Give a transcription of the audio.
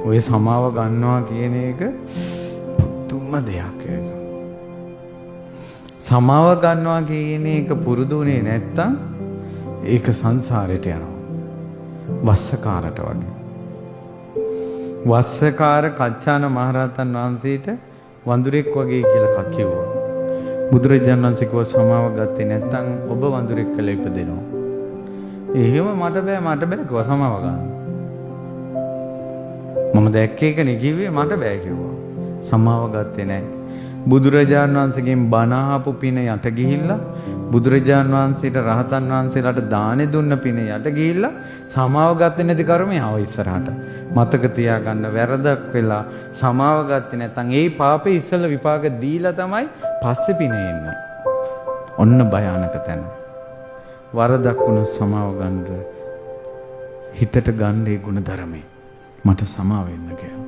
ඔය සමාව ගන්නවා කියන එක පුදුම දෙයක්. සමාව ගන්නවා කියන එක පුරුදුුනේ නැත්තම් ඒක සංසාරයට යනවා. වස්සකාරට වගේ. වස්සකාර කච්චාන මහරහතන් වහන්සේට වඳුරෙක් වගේ කියලා කිව්වා. බුදුරජාණන් වහන්සේ කිව්වා සමාව ගත්තේ නැත්තම් ඔබ වඳුරෙක් කියලා ඉපදෙනවා. එහෙම මට බෑ කිව්වා සමාව ගන්න. මම දැක්ක එකනේ කිව්වේ මට බෑ කිව්වා. සමාව ගත්තේ නැහැ. බුදුරජාණන් වහන්සේගෙන් බණ අහපු පින යට ගිහිල්ලා බුදුරජාණන් වහන්සේට රහතන් වහන්සේලාට දානෙ දුන්න පින යට ගිහිල්ලා සමාව ගත්තේ නැති කර්මය ආව ඉස්සරහට. මතක තියාගන්න වැරදක් වෙලා සමාව ගත්තේ නැත්නම් ඒ පාපේ ඉස්සෙල්ල විපාක දීලා තමයි පස්සේ පින එන්නේ. ඔන්න භයානක තැන. වරදක් වුණ සමාව ගන්න හිතට ගන්නේ ගුණ ධර්මේ. මට සමාව වෙන්න කියලා.